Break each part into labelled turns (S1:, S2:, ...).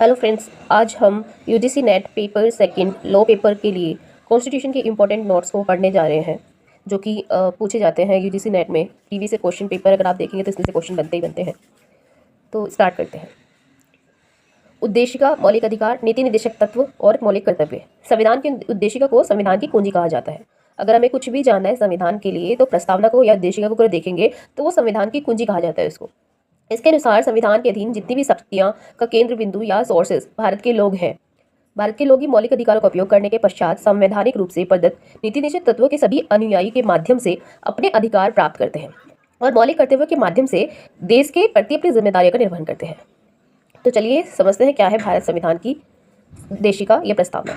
S1: Hello friends, आज हम UGC net paper second law paper के लिए कॉन्स्टिट्यूशन के इम्पोर्टेंट नोट्स को पढ़ने जा रहे हैं जो कि पूछे जाते हैं यूजीसी नेट में। टीवी से क्वेश्चन पेपर अगर आप देखेंगे तो इसमें से क्वेश्चन बनते ही बनते हैं। तो स्टार्ट करते हैं। उद्देशिका, मौलिक अधिकार, नीति निर्देशक तत्व और मौलिक कर्तव्य। संविधान की उद्देशिका को संविधान की कुंजी कहा जाता है। अगर हमें कुछ भी जानना है संविधान के लिए तो प्रस्तावना को या उद्देशिका को अगर देखेंगे तो वो संविधान की कुंजी कहा जाता है उसको। इसके अनुसार संविधान के अधीन जितनी भी शक्तियां का केंद्र बिंदु या सोर्सेज भारत के लोग हैं। भारत के लोग ही मौलिक अधिकारों का उपयोग करने के पश्चात संवैधानिक रूप से प्रदत्त नीति निश्चित तत्वों के सभी अनुयायी के माध्यम से अपने अधिकार प्राप्त करते हैं और मौलिक कर्तव्यों के माध्यम से देश के प्रति अपनी जिम्मेदारियों का निर्वहन करते हैं। तो चलिए समझते हैं क्या है भारत संविधान की उद्देशिका या प्रस्तावना।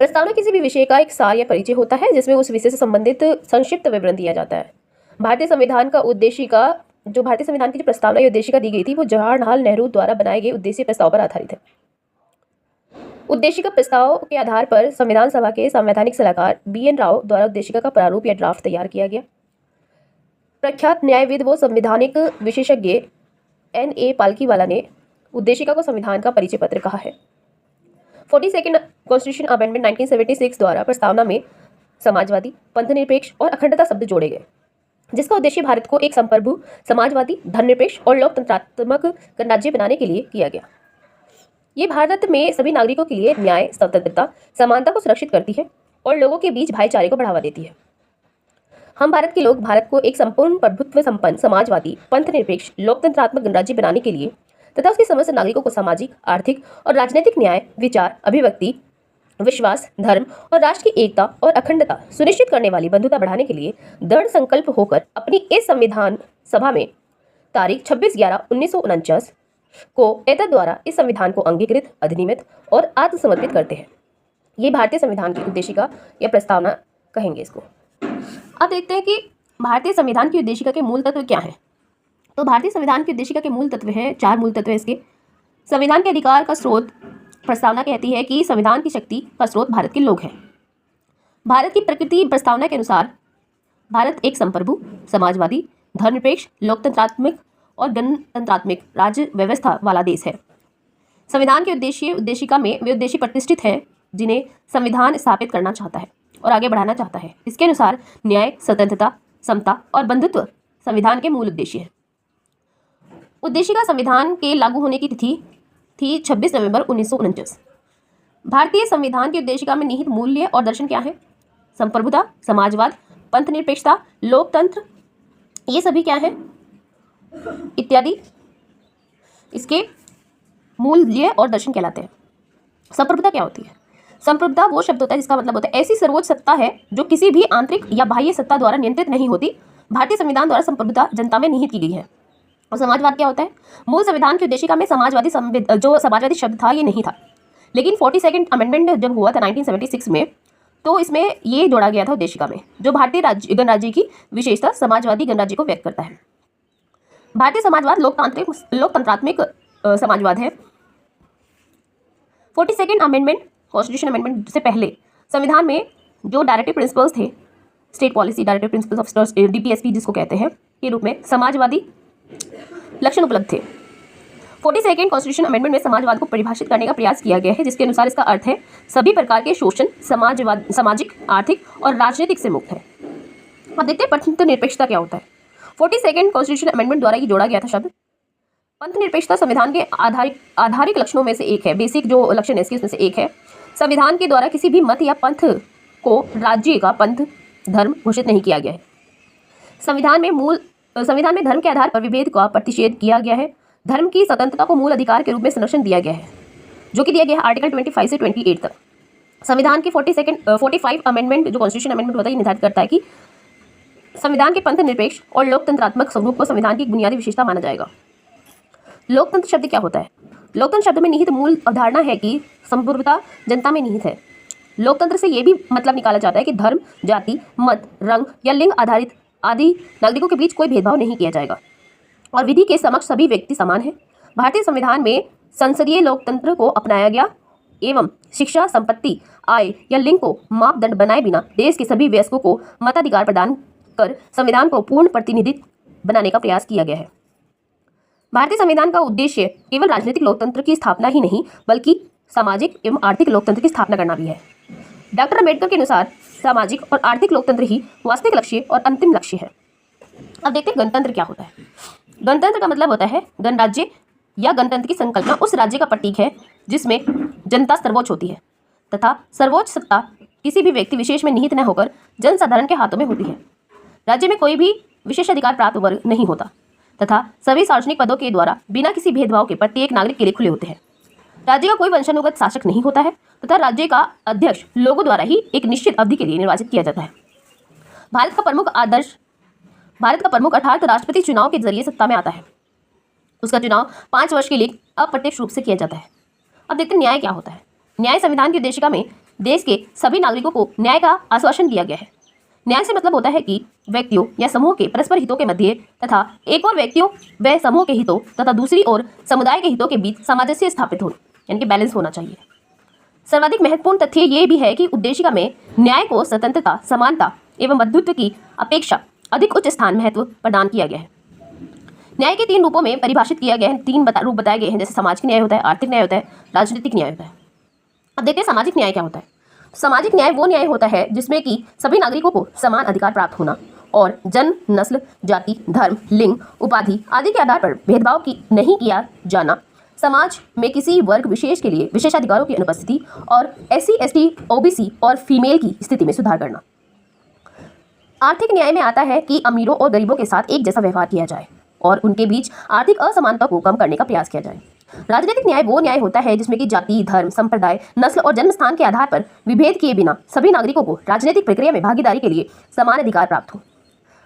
S1: प्रस्तावना किसी भी विषय का एक सार या परिचय होता है जिसमें उस विषय से संबंधित संक्षिप्त विवरण दिया जाता है। भारतीय संविधान का उद्देशिका भारतीय संविधान की जो प्रस्तावना या उद्देशिका दी गई थी वो जवाहरलाल नेहरू द्वारा बनाए गए उद्देश्य प्रस्ताव पर आधारित है। उद्देशिका प्रस्ताव के आधार पर संविधान सभा के संवैधानिक सलाहकार BN राव द्वारा उद्देशिका का प्रारूप या ड्राफ्ट तैयार किया गया। प्रख्यात न्यायविद व संवैधानिक विशेषज्ञ NA पालकीवाला ने उद्देशिका को संविधान का परिचय पत्र कहा है। 42nd कॉन्स्टिट्यूशन अमेंडमेंट 1976 द्वारा प्रस्तावना में समाजवादी, पंथनिरपेक्ष और अखंडता शब्द जोड़े गए, जिसका उद्देश्य भारत को एक संप्रभु, समाजवादी, धर्मनिरपेक्ष और लोकतंत्रात्मक गणराज्य बनाने के लिए किया गया। ये भारत में सभी नागरिकों के लिए न्याय, स्वतंत्रता, समानता को सुरक्षित करती है और लोगों के बीच भाईचारे को बढ़ावा देती है। हम भारत के लोग भारत को एक संपूर्ण प्रभुत्व संपन्न, समाजवादी, पंथनिरपेक्ष, लोकतंत्रात्मक गणराज्य बनाने के लिए तथा उसके समस्त नागरिकों को सामाजिक, आर्थिक और राजनीतिक न्याय, विचार, अभिव्यक्ति, विश्वास, धर्म और राष्ट्र की एकता और अखंडता सुनिश्चित करने वाली बंधुता बढ़ाने के लिए दृढ़ संकल्प होकर अपनी इस संविधान सभा में तारीख 26/11/1949 को एतद द्वारा इस संविधान को अंगीकृत, अधिनियमित और आत्मसमर्पित करते हैं। ये भारतीय संविधान की उद्देशिका या प्रस्तावना कहेंगे इसको। अब देखते हैं कि भारतीय संविधान की उद्देशिका के मूल तत्व क्या हैं। तो भारतीय संविधान की उद्देशिका के मूल तत्व हैं, 4 मूल तत्व हैं इसके। संविधान के अधिकार का स्रोत। प्रस्तावना कहती है कि संविधान की शक्ति का स्रोत भारत के लोग हैं। भारत की प्रकृति प्रस्तावना के अनुसार भारत एक संप्रभु, समाजवादी, धर्मनिरपेक्ष, लोकतंत्रात्मक और गणतंत्रात्मक राज्य व्यवस्था वाला देश है। संविधान के उद्देशिका में वे उद्देश्य प्रतिष्ठित हैं जिन्हें संविधान स्थापित करना चाहता है और आगे बढ़ाना चाहता है। इसके अनुसार न्याय, स्वतंत्रता, समता और बंधुत्व संविधान के मूल उद्देश्य हैं। उद्देशिका संविधान के लागू होने की तिथि थी 26 नवंबर 1949। भारतीय संविधान की उद्देशिका में निहित मूल्य और दर्शन क्या है? संप्रभुता, समाजवाद, पंथनिरपेक्षता, लोकतंत्र, ये सभी क्या है इत्यादि इसके मूल्य और दर्शन कहलाते हैं। संप्रभुता क्या होती है? संप्रभुता वो शब्द होता है जिसका मतलब होता है ऐसी सर्वोच्च सत्ता है जो किसी भी आंतरिक या बाह्य सत्ता द्वारा नियंत्रित नहीं होती। भारतीय संविधान द्वारा संप्रभुता जनता में निहित की गई है। और समाजवाद क्या होता है? मूल संविधान की उद्देशिका में समाजवादी शब्द था ये नहीं था, लेकिन 42nd अमेंडमेंट जब हुआ था 1976 में तो इसमें ये जोड़ा गया था उद्देशिका में, जो भारतीय गणराज्य की विशेषता समाजवादी गणराज्य को व्यक्त करता है। भारतीय समाजवाद लोकतंत्रात्मक समाजवाद है। 42nd अमेंडमेंट कॉन्स्टिट्यूशन अमेंडमेंट से पहले संविधान में जो डायरेक्टिव प्रिंसिपल्स थे, state policy directive principles of DPSP जिसको कहते हैं, के रूप में समाजवादी लक्षण उपलब्ध थे। 42nd कॉन्स्टिट्यूशन अमेंडमेंट में समाजवाद को परिभाषित करने का प्रयास किया गया है, जिसके अनुसार इसका अर्थ है सभी प्रकार के शोषण सामाजिक, आर्थिक और राजनीतिक से मुक्त है। अब देखते हैं पंथनिरपेक्षता क्या होता है। 42nd कॉन्स्टिट्यूशन अमेंडमेंट द्वारा ये जोड़ा गया था शब्द। पंथनिरपेक्षता संविधान के आधारिक लक्षणों में से एक है, बेसिक जो लक्षण है इसके उसमें से एक है। संविधान के द्वारा किसी भी मत या पंथ को राज्य का पंथ धर्म घोषित नहीं किया गया है। संविधान में धर्म के आधार पर विभेद का प्रतिषेध किया गया है। धर्म की स्वतंत्रता को मूल अधिकार के रूप में संरक्षण दिया गया है, जो कि दिया गया है आर्टिकल 25 से 28 तक। संविधान के 45 अमेंडमेंट जो कॉन्स्टिट्यूशन अमेंडमेंट होता है ये निर्धारित करता है कि संविधान के पंथ निरपेक्ष और लोकतंत्रात्मक स्वरूप को संविधान की एक बुनियादी विशेषता माना जाएगा। लोकतंत्र शब्द क्या होता है? लोकतंत्र शब्द में निहित मूल अवधारणा है कि संप्रभुता जनता में निहित है। लोकतंत्र से ये भी मतलब निकाला जाता है कि धर्म, जाति, मत, रंग या लिंग आधारित आदि नागरिकों के बीच कोई भेदभाव नहीं किया जाएगा और विधि के समक्ष सभी व्यक्ति समान हैं। भारतीय संविधान में संसदीय लोकतंत्र को अपनाया गया एवं शिक्षा, संपत्ति, आय या लिंग को मापदंड बनाए बिना देश के सभी वयस्कों को मताधिकार प्रदान कर संविधान को पूर्ण प्रतिनिधित्व बनाने का प्रयास किया गया है। भारतीय संविधान का उद्देश्य केवल राजनीतिक लोकतंत्र की स्थापना ही नहीं बल्कि सामाजिक एवं आर्थिक लोकतंत्र की स्थापना करना भी है। डॉक्टर अम्बेडकर के अनुसार सामाजिक और आर्थिक लोकतंत्र ही वास्तविक लक्ष्य और अंतिम लक्ष्य है। अब देखते हैं गणतंत्र क्या होता है। गणतंत्र का मतलब होता है गणराज्य या गणतंत्र की संकल्पना उस राज्य का प्रतीक है जिसमें जनता सर्वोच्च होती है तथा सर्वोच्च सत्ता किसी भी व्यक्ति विशेष में निहित न होकर जनसाधारण के हाथों में होती है। राज्य में कोई भी विशेषाधिकार प्राप्त वर्ग नहीं होता तथा सभी सार्वजनिक पदों के द्वारा बिना किसी भेदभाव के प्रत्येक नागरिक के लिए खुले होते हैं। राज्य का कोई वंशानुगत शासक नहीं होता है तथा राज्य का अध्यक्ष लोगों द्वारा ही एक निश्चित अवधि के लिए निर्वाचित किया जाता है। भारत का प्रमुख अर्थात राष्ट्रपति चुनाव के जरिए सत्ता में आता है। उसका चुनाव 5 वर्ष के लिए अप्रत्यक्ष रूप से किया जाता है। अब देखते हैं न्याय क्या होता है। न्याय संविधान की उद्देशिका में देश के सभी नागरिकों को न्याय का आश्वासन दिया गया है। न्याय से मतलब होता है कि व्यक्तियों या समूह के परस्पर हितों के मध्य तथा एक और व्यक्तियों व समूह के हितों तथा दूसरी ओर समुदाय के हितों के बीच सामंजस्य स्थापित हो यानी कि बैलेंस होना चाहिए। सर्वाधिक महत्वपूर्ण तथ्य ये भी है कि उद्देशिका में न्याय को स्वतंत्रता, समानता एवं बंधुत्व की अपेक्षा अधिक उच्च स्थान महत्व प्रदान किया गया है। न्याय के 3 रूपों में परिभाषित किया गया है। 3 रूप बताए गए हैं, जैसे सामाजिक न्याय होता है, आर्थिक न्याय होता है, राजनीतिक न्याय होता है। अब देखते हैं सामाजिक न्याय क्या होता है। सामाजिक न्याय वो न्याय होता है जिसमें कि सभी नागरिकों को समान अधिकार प्राप्त होना और जन्म, नस्ल, जाति, धर्म, लिंग, उपाधि आदि के आधार पर भेदभाव नहीं किया जाना, समाज में किसी वर्ग विशेष के लिए विशेषाधिकारों की अनुपस्थिति और SC, ST, OBC और फीमेल की स्थिति में सुधार करना। आर्थिक न्याय में आता है कि अमीरों और गरीबों के साथ एक जैसा व्यवहार किया जाए और उनके बीच आर्थिक असमानता को कम करने का प्रयास किया जाए। राजनीतिक न्याय वो न्याय होता है जिसमें कि जाति, धर्म, संप्रदाय, नस्ल और जन्म स्थान के आधार पर विभेद किए बिना सभी नागरिकों को राजनीतिक प्रक्रिया में भागीदारी के लिए समान अधिकार प्राप्त हो।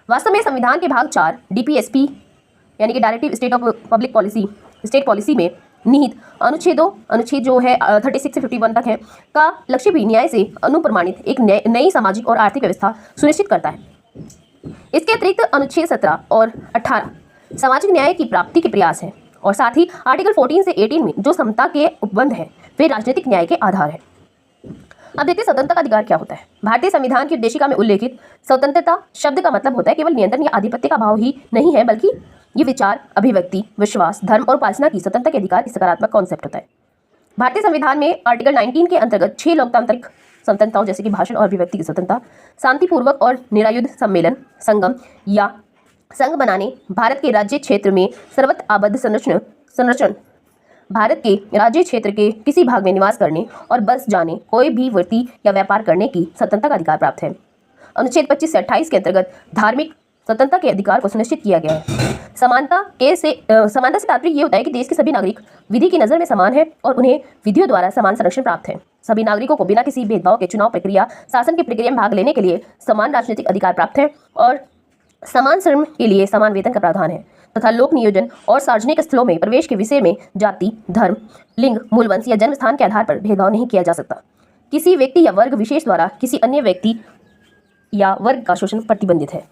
S1: वास्तव में संविधान के भाग 4 DPSP यानी कि directive state of public policy, state policy में निहित अनुच्छेद जो है 36 से 51 तक है का लक्ष्य भी न्याय से अनुप्रमाणित एक नई सामाजिक और आर्थिक व्यवस्था सुनिश्चित करता है। इसके अतिरिक्त अनुच्छेद 17 और 18 सामाजिक न्याय की प्राप्ति के प्रयास है और साथ ही आर्टिकल 14 से 18 में जो समता के उपबंध है वे राजनीतिक न्याय के आधार है। अब देखते हैं स्वतंत्रता का अधिकार क्या होता है। भारतीय संविधान की उद्देशिका में उल्लेखित स्वतंत्रता शब्द का मतलब होता है केवल नियंत्रण या आधिपत्य का भाव ही नहीं है बल्कि ये विचार, अभिव्यक्ति, विश्वास, धर्म और उपासना की स्वतंत्रता के अधिकार की सकारात्मक कॉन्सेप्ट होता है। भारतीय संविधान में आर्टिकल 19 के अंतर्गत 6 लोकतांत्रिक स्वतंत्रताओं जैसे कि भाषण और अभिव्यक्ति की स्वतंत्रता, शांतिपूर्वक और निरायुध सम्मेलन, संगम या संघ बनाने, भारत के राज्य क्षेत्र में सर्वत्र आबद्ध संरक्षण, भारत के राज्य क्षेत्र के किसी भाग में निवास करने और बस जाने, कोई भी वृत्ति या व्यापार करने की स्वतंत्रता का अधिकार प्राप्त है। अनुच्छेद 25 से 28 के अंतर्गत धार्मिक स्वतंत्रता के अधिकार को सुनिश्चित किया गया है। समानता से तात्पर्य ये होता है कि देश के सभी नागरिक विधि की नज़र में समान है और उन्हें विधियों द्वारा समान संरक्षण प्राप्त है। सभी नागरिकों को बिना किसी भेदभाव के चुनाव प्रक्रिया, शासन की प्रक्रिया में भाग लेने के लिए समान राजनीतिक अधिकार प्राप्त है और समान श्रम के लिए समान वेतन का प्रावधान है तथा लोक नियोजन और सार्वजनिक स्थलों में प्रवेश के विषय में जाति, धर्म, लिंग, मूलवंश या जन्म स्थान के आधार पर भेदभाव नहीं किया जा सकता। किसी व्यक्ति या वर्ग विशेष द्वारा किसी अन्य व्यक्ति या वर्ग का शोषण प्रतिबंधित है।